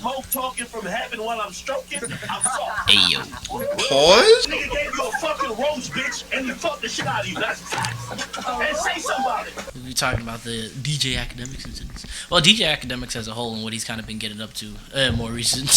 smoke talking from heaven while I'm stroking, I'm soft. Hey, yo. Pause? Nigga gave you a fucking roast, bitch, and you fucked the shit out of you. That's facts. And say somebody. We're talking about the DJ Akademiks incidents. Well, DJ Akademiks as a whole and what he's kind of been getting up to more recent.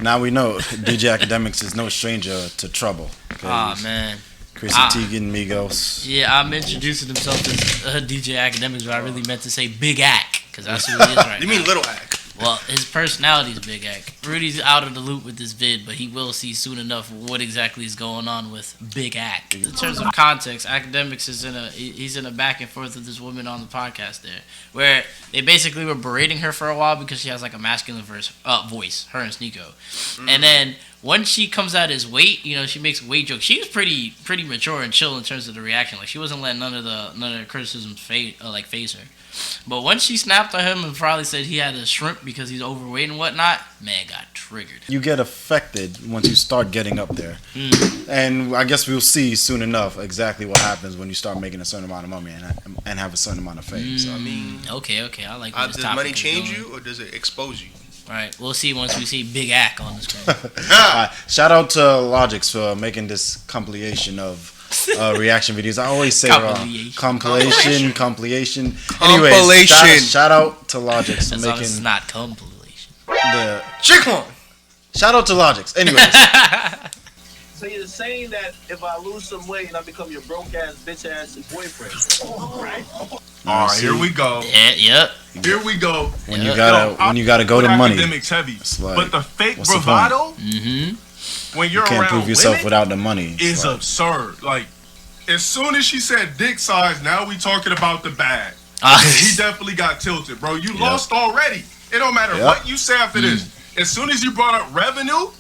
Now we know DJ Akademiks is no stranger to trouble. Ah, man. Chrissy Teigen, Migos. Yeah, I'm introducing himself as DJ Akademiks, but I really meant to say Big Ak, because that's who he is right You now. mean Little Ak? Well, his personality is Big Ak. Rudy's out of the loop with this vid, but he will see soon enough what exactly is going on with Big Ak. In terms of context, Akademiks is he's in a back and forth with this woman on the podcast there, where they basically were berating her for a while because she has like a masculine voice, her and Sneeko. And then once she comes out as weight, she makes weight jokes. She was pretty mature and chill in terms of the reaction. Like she wasn't letting none of the criticisms phase her. But once she snapped on him and probably said he had a shrimp because he's overweight and whatnot, man got triggered. You get affected once you start getting up there. And I guess we'll see soon enough exactly what happens when you start making a certain amount of money and have a certain amount of fame. So, I mean, okay, I like where this does topic money is change going. you or does it expose you? Right, we'll see once we see Big Ak on the screen. Shout out to Logix for making this compilation of reaction videos. I always say compilation. Anyways, shout out to Logix for making. It's not compilation. The Chick-one. Shout out to Logix. Anyways. So you're saying that if I lose some weight and I become your broke ass, bitch ass boyfriend, right? All right, here we go. Yep. Here we go. When you gotta go to money. Akademiks heavy, like, but the fake what's the bravado point? when you're You can't around prove yourself women without the money. is absurd. Like as soon as she said dick size, now we talking about the bag. He definitely got tilted, bro. You lost already. It don't matter what you say after this. As soon as you brought up revenue,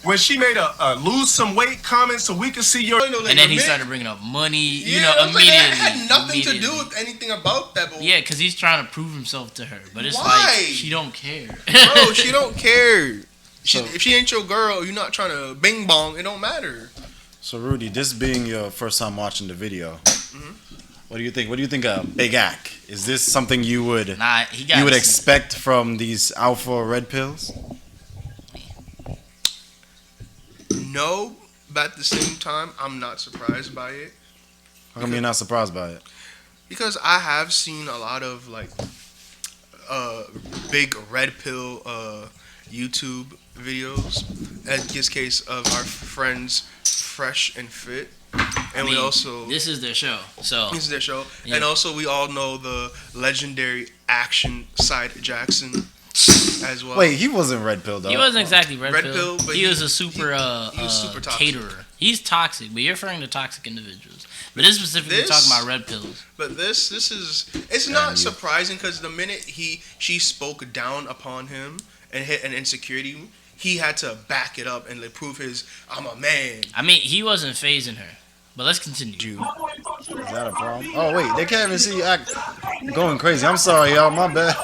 when she made a lose some weight comment so we could see your... And then he started bringing up money, immediately. Like, it had nothing to do with anything about that. But yeah, because he's trying to prove himself to her. But it's why? like, she don't care. Bro, she don't care. If she ain't your girl, you're not trying to bing bong, it don't matter. So Rudy, this being your first time watching the video, what do you think? What do you think of Big Ak? Is this something you would expect from these alpha red pills? No, but at the same time, I'm not surprised by it. How come you're not surprised by it? Because I have seen a lot of like big red pill YouTube videos. In this case of our friends Fresh and Fit. And we also... This is their show. This is their show. Yeah. And also we all know the legendary Action Side Jackson as well. Wait, he wasn't Red Pill though. He wasn't exactly Red Pill. But he was a super toxic. caterer. He's toxic, but you're referring to toxic individuals. But this specifically talking about red pills. But this is... It's not surprising because the minute she spoke down upon him and hit an insecurity, he had to back it up and like, prove his, I'm a man. I mean, he wasn't phasing her. But let's continue. Is that a problem? Oh, wait. They can't even see you going crazy. I'm sorry, y'all. My bad.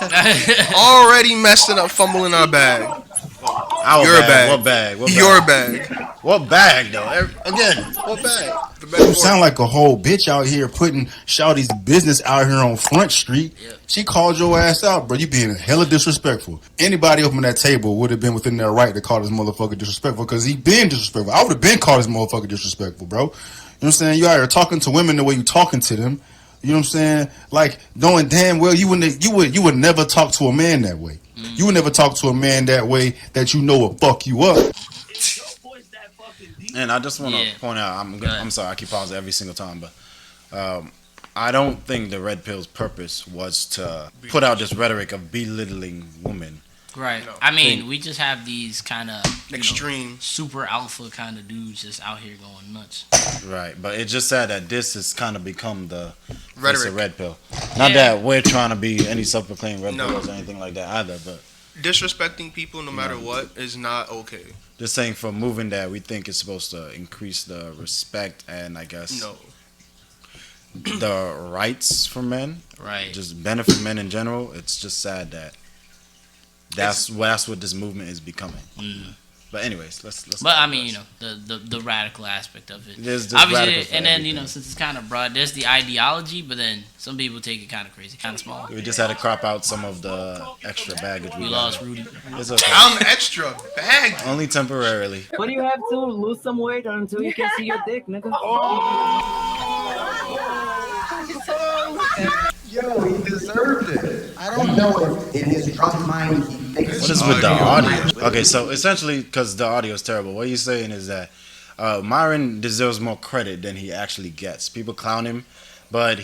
Already messing up, fumbling our bag. Your bag. What bag? What bag? Your bag. What bag, though? Again, what bag? You sound like a whole bitch out here putting Shawty's business out here on Front Street. Yep. She called your ass out, bro. You being hella disrespectful. Anybody up on that table would have been within their right to call this motherfucker disrespectful because he been disrespectful. I would have been called this motherfucker disrespectful, bro. You know what I'm saying? You out here talking to women the way you talking to them. You know what I'm saying? Like knowing damn well you would never talk to a man that way. You would never talk to a man that way that you know will fuck you up. And I just want to point out, I'm sorry, I keep pausing every single time, but I don't think the Red Pill's purpose was to put out this rhetoric of belittling women. Right. I mean, we just have these kind of extreme, super alpha kind of dudes just out here going nuts. Right. But it's just sad that this has kind of become the rhetoric. Red Pill. Not that we're trying to be any self-proclaimed Red Pills or anything like that either, but disrespecting people no matter what is not okay. Just saying for moving that we think it's supposed to increase the respect and I guess the rights for men. Right. Just benefit men in general. It's just sad that that's what this movement is becoming. But anyways, let's. But I mean, the radical aspect of it. There's obviously, and then since it's kind of broad, there's the ideology, but then some people take it kind of crazy, kind of small. We just had to crop out some of the extra baggage. We lost Rudy. It's okay. I'm extra bagged. Only temporarily. What do you have to lose some weight until you can see your dick, nigga? Yo, he deserved it. I don't know if in his drunk mind he thinks. What is with the audio? Okay, so essentially, because the audio is terrible, what you're saying is that Myron deserves more credit than he actually gets. People clown him, but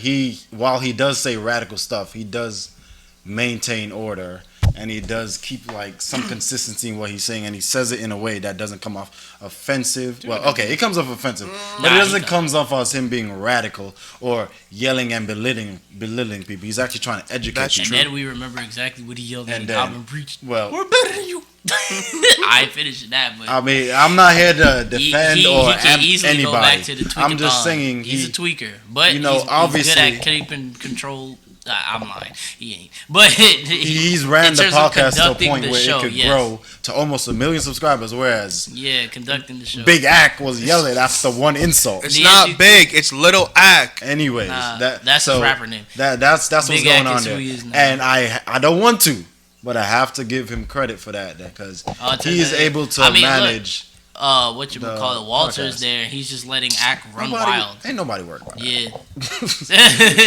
while he does say radical stuff, he does maintain order, and he does keep like some consistency in what he's saying, and he says it in a way that doesn't come off offensive. Well, okay, it comes off offensive, but it doesn't come off as him being radical or yelling and belittling people. He's actually trying to educate people. And then we remember exactly what he yelled at Alvin preached. Well, we're better than you. I ain't finished that, but I mean, I'm not here to defend he can easily anybody. Go back to the tweaker. I'm just saying he's a tweaker, but obviously he's good at keeping control. I'm lying. He ain't. But he's ran the podcast to a point where it could grow to almost 1 million subscribers, whereas conducting the show. Big Ack was yelling after one insult. It's not Big, it's Little Ack. Anyways, that's his rapper name. That's what's going on there. And I don't want to, but I have to give him credit for that because he is able to manage. What you would call it? Walter's podcast. There, and he's just letting Ack run wild. Ain't nobody worried about that. Yeah.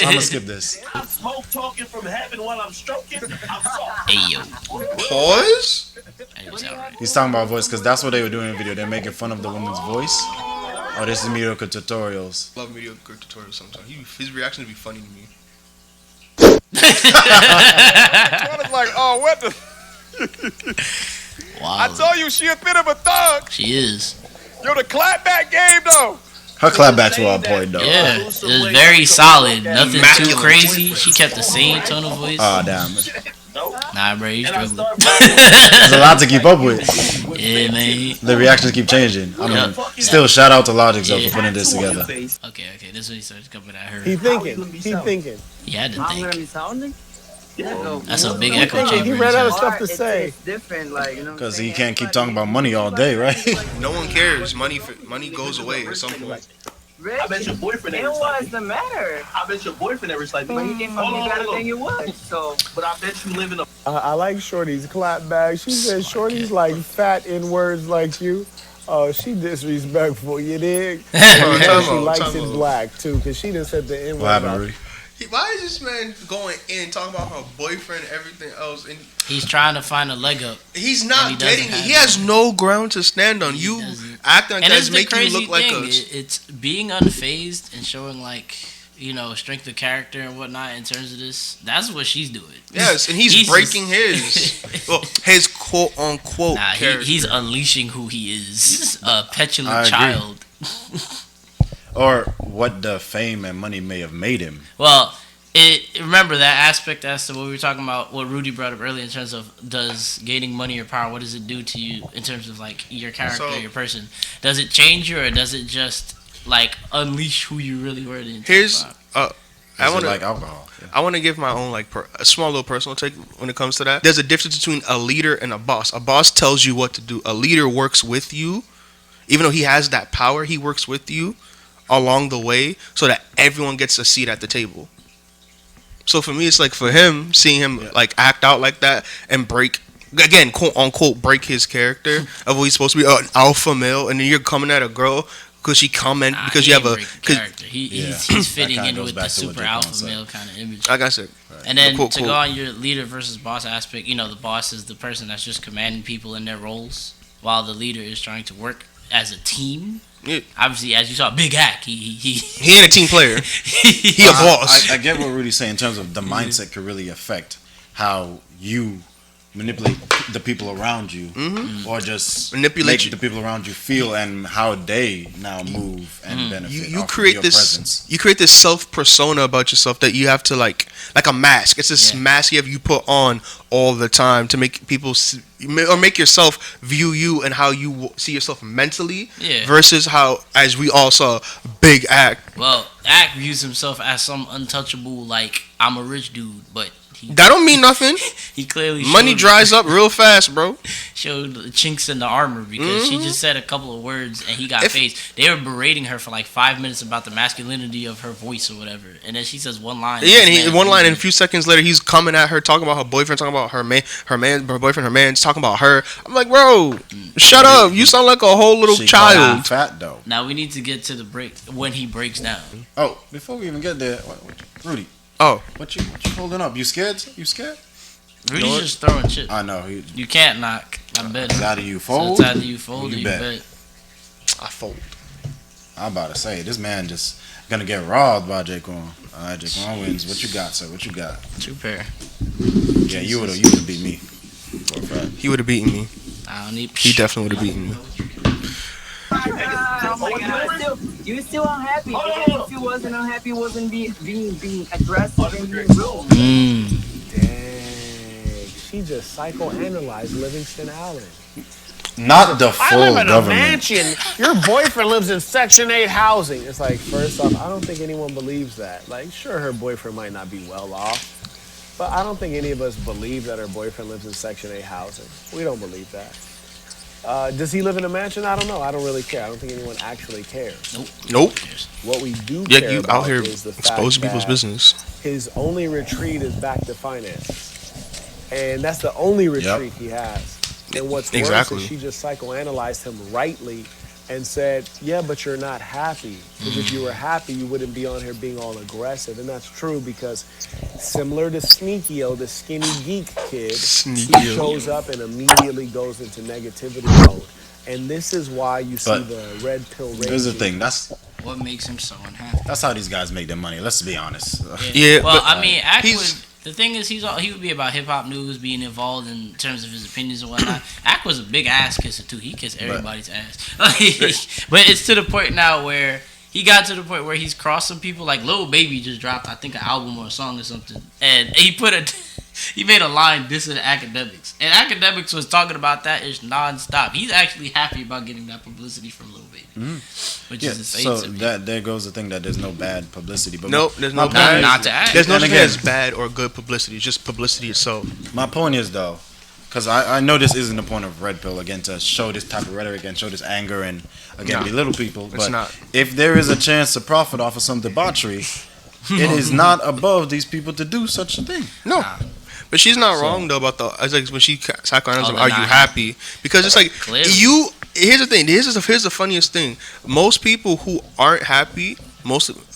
I'm gonna skip this. I'm smoke talking from heaven while I'm stroking. I'm soft. Hey yo. Pause. He's talking about voice because that's what they were doing in the video. They're making fun of the woman's voice. Oh, this is mediocre tutorials. Love mediocre tutorials sometimes. His reactions be funny to me. I was like, oh, what the? Wow. I told you she a bit of a thug. She is. Yo, the clapback game though. Her clapbacks were on point though. Yeah, it was very solid. Nothing too crazy. She kept the same tone of voice. Oh damn. Nah, bro, you struggling. There's a lot to keep up with. Yeah, man. The reactions keep changing. I mean, still shout out to Logic though for putting this together. Okay, this is when he started coming at her. He thinking. He had to think. Sounding? That's a big echo chamber. He ran out of stuff to say. It's different, because he can't keep talking about money all day, right? No one cares. Money goes away at some point. Rich, I bet your boyfriend it never was the matter. I bet your boyfriend never slept. But he didn't fuck you better than you would. So, but I bet you live in a. I like Shorty's clap bag. She said Shorty's like fat in words like you. Oh, she disrespectful, you dig? And she likes it black too, because she done said the N word. Why is this man going in talking about her boyfriend and everything else? And he's trying to find a leg up. He's not getting it. He has no ground to stand on. You acting like that's making you look like a. It's being unfazed and showing strength of character and whatnot in terms of this. That's what she's doing. Yes, and he's breaking his quote unquote. He's unleashing who he is. A petulant child. Or what the fame and money may have made him. Well, remember that aspect as to what we were talking about, what Rudy brought up earlier in terms of does gaining money or power, what does it do to you in terms of your character, your person? Does it change you or does it just unleash who you really were? I want to like alcohol. Yeah. I want to give my own a small little personal take when it comes to that. There's a difference between a leader and a boss. A boss tells you what to do. A leader works with you, even though he has that power. He works with you along the way so that everyone gets a seat at the table. So for me, it's for him, seeing him act out like that and break, again, quote unquote, break his character of what he's supposed to be, an alpha male, and then you're coming at a girl because you have a character. He's fitting in with the super alpha male kind of image. Like I said. And then to go on your leader versus boss aspect, the boss is the person that's just commanding people in their roles, while the leader is trying to work as a team. Yeah. Obviously, as you saw, Big Ack, he ain't a team player. He a boss. I get what Rudy's saying in terms of the mindset could really affect how you manipulate the people around you, or just make the people around you feel and how they now move and benefit. You create this presence. You create this self persona about yourself that you have to like a mask. It's this mask you put on all the time to make people or make yourself view you and how you see yourself mentally versus how, as we all saw, Big Ack. Well, Ack views himself as some untouchable, I'm a rich dude, but That don't mean nothing. He clearly money dries up real fast, bro. Showed the chinks in the armor because she just said a couple of words and he got phased. They were berating her for like 5 minutes about the masculinity of her voice or whatever, and then she says one line. Yeah, and one line, and a few seconds later, he's coming at her, talking about her boyfriend, talking about her boyfriend, her man, talking about her. I'm like, bro, shut up. You sound like a whole little child. Fat though. Now we need to get to the break when he breaks down. Oh, before we even get there, Rudy. Oh, what you holding up? You scared? You scared? Rudy's just throwing shit. I know. You can't knock. I bet. It's either you fold. So it's either you fold or you bet. I fold. I'm about to say, this man just gonna get robbed by Jaquan. All right, Jaquan wins. What you got, sir? What you got? 2 pair. Yeah, you would have beat me. He would have beaten me. I don't need. He definitely would have beaten me. You still unhappy. If you wasn't unhappy, wasn't being aggressive and being rude. Dang. She just psychoanalyzed Livingston Allen. Not the full I live in government. a mansion. Your boyfriend lives in Section 8 housing. It's like, first off, I don't think anyone believes that. Like, sure, her boyfriend might not be well off, but I don't think any of us believe that her boyfriend lives in Section 8 housing. We don't believe that. Does he live in a mansion? I don't know. I don't really care. I don't think anyone actually cares. Nope. What we do care you about out here is the exposing fact people's that business. his only retreat is back to finances. And that's the only retreat he has. And what's worse is she just psychoanalyzed him rightly and said, yeah, but you're not happy. Because if you were happy, you wouldn't be on here being all aggressive. And that's true because similar to Sneakio, the skinny geek kid, he shows up and immediately goes into negativity mode. And this is why you see the red pill raging. Here's the thing. That's what makes him so unhappy. That's how these guys make their money. Let's be honest. Yeah. Well, I mean, the thing is, he would be about hip hop news, being involved in terms of his opinions and whatnot. Ak was a big ass kisser too. He kissed everybody's ass. But it's to the point now where he got to the point where he's crossed some people. Like Lil Baby just dropped, I think, an album or a song or something, and he made a line dissing Akademiks, and Akademiks was talking about that ish nonstop. He's actually happy about getting that publicity from Lil Baby, which is insane. So to me. there goes the thing that there's no bad publicity. But Nope, there's no bad. Not to act. There's no thing as bad or good publicity. It's just publicity itself. My point is though, because I know this isn't the point of Red Pill again to show this type of rhetoric and show this anger and again belittle people. But if there is a chance to profit off of some debauchery, it is not above these people to do such a thing. No. But she's not wrong though about it's like when she psychoanalyzes him, are you happy? Because it's like you. Here's the thing. Here's the funniest thing. Most people who aren't happy,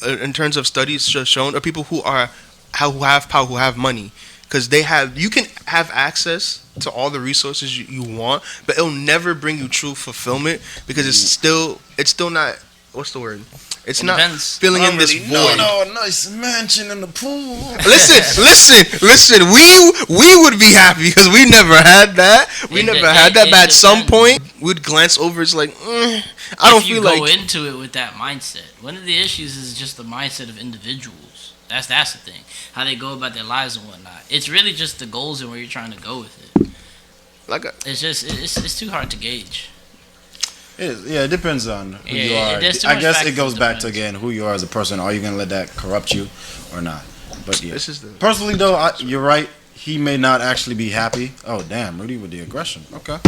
in terms of studies just shown, are people who have power, who have money, because you can have access to all the resources you want, but it'll never bring you true fulfillment because it's still not. What's the word? It's not filling in this void. No, a nice mansion in the pool. Listen. We would be happy because we never had that. We never had that. But at some point, we'd glance over. It's like, I don't feel like. If you go into it with that mindset, one of the issues is just the mindset of individuals. That's the thing. How they go about their lives and whatnot. It's really just the goals and where you're trying to go with it. It's too hard to gauge. It depends on who you are. I guess it goes back to again who you are as a person. Are you gonna let that corrupt you or not? But yeah, personally though, you're right. He may not actually be happy. Oh damn, Rudy with the aggression. Okay.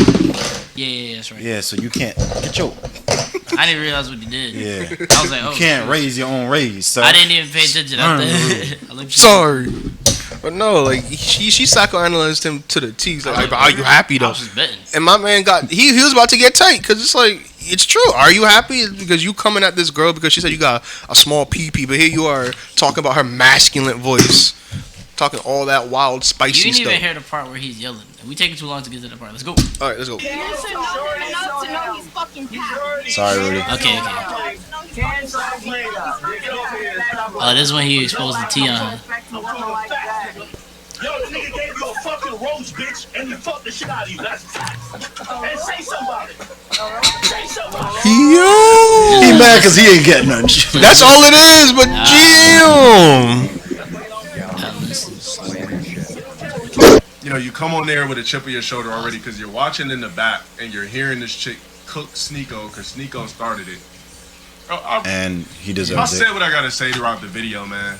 Yeah, that's right. Yeah, so you can't get your. I didn't realize what he did. Yeah. I was like, you can't raise your own raise. So I didn't even pay attention. Sorry. But no, like she psychoanalyzed him to the T. Like, are you happy though? I was just betting. And my man he was about to get tight because it's like it's true. Are you happy? It's because you coming at this girl because she said you got a small pee-pee, but here you are talking about her masculine voice, talking all that wild spicy stuff. You didn't even hear the part where he's yelling. We taking too long to get to the part. Let's go. All right, let's go. Sorry, Rudy. Okay. Oh, this is when he exposed the tea on her. Yo, the nigga gave you a fucking rose, bitch, and you fucked the shit out of you. That's facts. And say something about it. Say something about it. Yo! He mad because he ain't getting none. That's all it is, but You know, you come on there with a chip on your shoulder already because you're watching in the back and you're hearing this chick cook Sneeko because Sneeko started it. And he deserves it. I said what I gotta say throughout the video, man.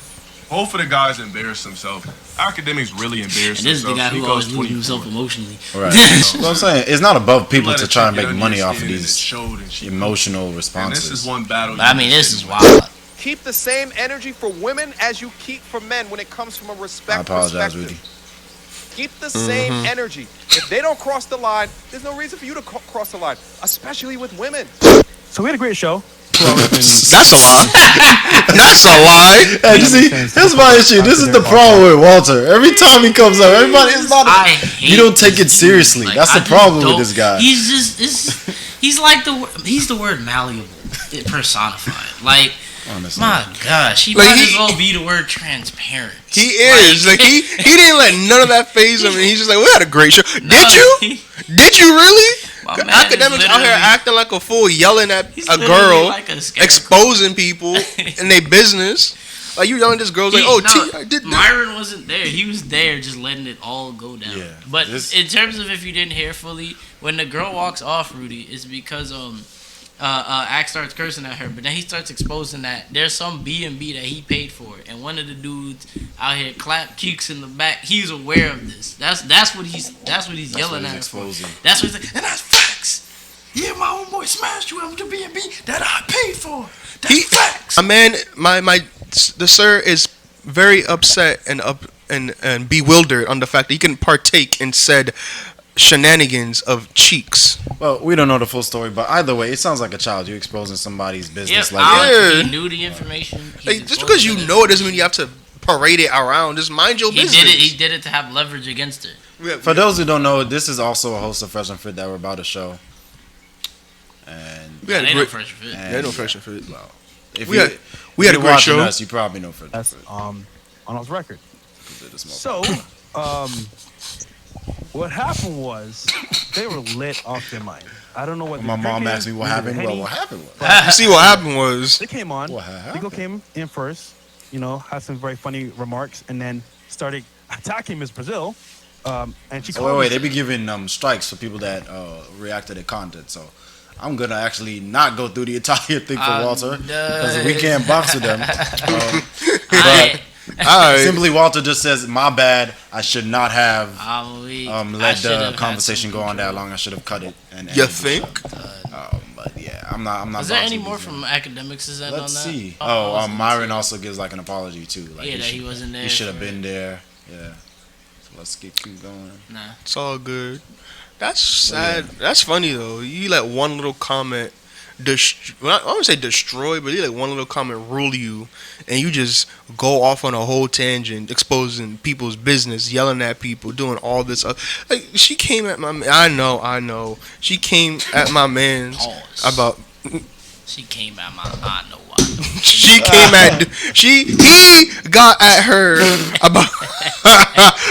Both of the guys embarrassed themselves. Akademiks really embarrassed And this is the himself. guy who always loses himself emotionally. Right. That's what I'm saying. It's not above people Let to a try and chick make get money under off of your these skin and it showed emotional And responses. this is one battle. I mean, this is wild. Keep the same energy for women as you keep for men when it comes from a respect I apologize, perspective. Rudy. Keep the same energy. If they don't cross the line, there's no reason for you to cross the line, especially with women. So we had a great show. That's a lie. That's a lie. Hey, you see, here's my issue. This is the problem with Walter. Every time he comes up, everybody is not. You don't take it seriously. Like, That's the problem with this guy. He's just he's like he's the word malleable personified. Like, honestly. My gosh, he might as well be the word transparent. He is like he didn't let none of that phase him, and he's just like, we had a great show. Did you? Did you really? Akademiks out here acting like a fool, yelling at a girl, like exposing people in their business. Like you yelling at this girl's like, I did that. Myron wasn't there. He was there just letting it all go down. Yeah, but in terms of if you didn't hear fully, when the girl walks off, Rudy, it's because Axe starts cursing at her, but then he starts exposing that there's some B&B that he paid for, and one of the dudes out here clap cheeks in the back. He's aware of this. That's what he's yelling at. Exposing. That's what he's like, and that's facts. Yeah, my own boy smashed you out the B&B that I paid for. That's facts. A man, the sir is very upset and bewildered on the fact that he can partake in said shenanigans of cheeks. Well, we don't know the full story, but either way, it sounds like a child. You're exposing somebody's business. He knew the information. Like, just because you know it doesn't mean you have to parade it around. Just mind your business. He did it to have leverage against her. For those who don't know, this is also a host of Fresh and Fit that we're about to show. And they know Fresh and Fit. They know Fresh and Fit. Well, if we had a great show. Us, you probably know Fresh and Fit. That's on his record. So, what happened was they were lit off their mind. I don't know what. My mom asked me what happened. Well, what happened was. You see, what happened was they came on. Nico came in first. Had some very funny remarks, and then started attacking Miss Brazil. And she. Wait, they be giving strikes for people that react to their content. So I'm gonna actually not go through the entire thing for Walter because we can't box with them. Simply, Walter just says, "My bad. I should not have let the conversation go on that long. I should have cut it." You think? But yeah, I'm not. Is there any more from Akademiks' end on that? Let's see. Myron also gives like an apology too. Like, that he wasn't there. He should have been there. Yeah. So let's keep going. Nah, it's all good. That's sad. Yeah. That's funny though. You let one little comment I wouldn't say destroy, but you let one little comment rule you, and you just go off on a whole tangent, exposing people's business, yelling at people, doing all this. Like, she came at my man. I know. She came at my man about. She came at my. I know. He got at her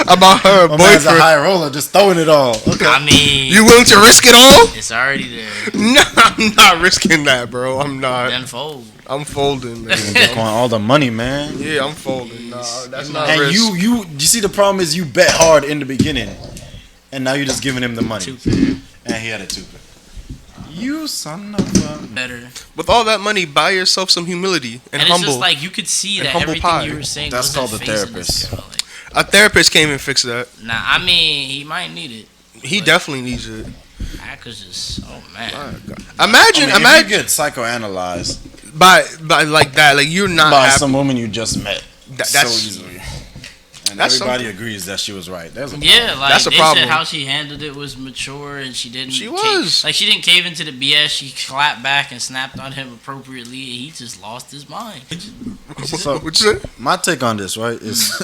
about her boyfriend. Man's a high roller, just throwing it all. Okay. I mean, you willing to risk it all? It's already there. No, I'm not risking that, bro. I'm not. Then fold. I'm folding, man. Just want all the money, man. Yeah, I'm folding. Nah, that's not and risk. you see the problem is you bet hard in the beginning, and now you're just giving him the money. And he had a 2-pair. You son of a better. With all that money, buy yourself some humility and humble. It's just like you could see that everything you were saying. That's called a therapist. A therapist came and fixed that. Nah, I mean he might need it. He definitely needs it. I could just, man. Imagine if you get psychoanalyzed by like that, like you're not by happy. some woman you just met that's so easily. And everybody agrees that she was right. That's a problem. Said how she handled it was mature, and she didn't. She didn't cave into the BS. She clapped back and snapped on him appropriately, and he just lost his mind. So, my take on this, right, is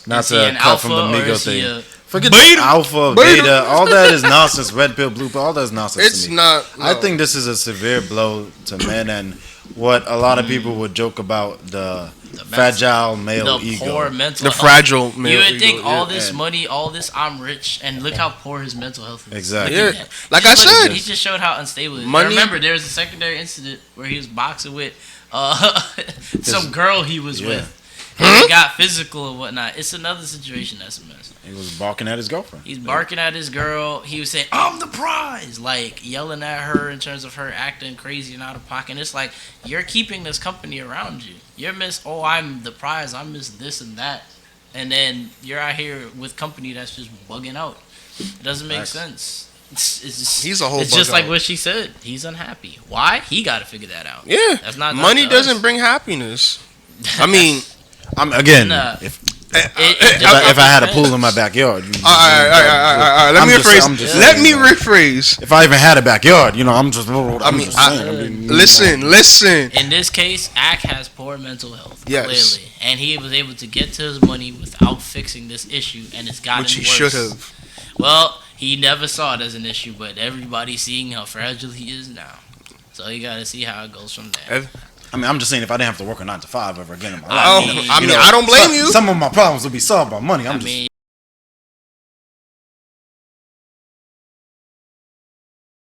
not to cut from the Migo thing. Forget the alpha, beta, all that is nonsense. Red pill, blue pill, all that is nonsense to me. Not. No. I think this is a severe blow to men, and what a lot of people would joke about the fragile male ego. Poor mental health. Fragile male ego. You would think all this money, all this I'm rich, and look how poor his mental health is. Exactly. Yeah. Like I said. He just showed how unstable it is. Money. I remember there was a secondary incident where he was boxing with some girl he was with. It got physical and whatnot. It's another situation that's a mess. He was barking at his girlfriend. He's barking at his girl. He was saying, "I'm the prize," like yelling at her in terms of her acting crazy and out of pocket. And it's like you're keeping this company around you. You're Miss, oh, I'm the prize. I'm Miss this and that, and then you're out here with company that's just bugging out. It doesn't make sense. It's just, he's a whole. It's just like what she said. He's unhappy. Why? He got to figure that out. Yeah, that's not money doesn't bring happiness. I mean, if I had a pool in my backyard. All right. Let me rephrase. If I even had a backyard, I'm just. Listen. In this case, Ak has poor mental health. Yes. Clearly, and he was able to get to his money without fixing this issue, and it's gotten worse. Which he should have. Well, he never saw it as an issue, but everybody's seeing how fragile he is now. So you got to see how it goes from there. I'm just saying, if I didn't have to work a 9 to 5 ever again in my life, I don't blame you. Some of my problems would be solved by money.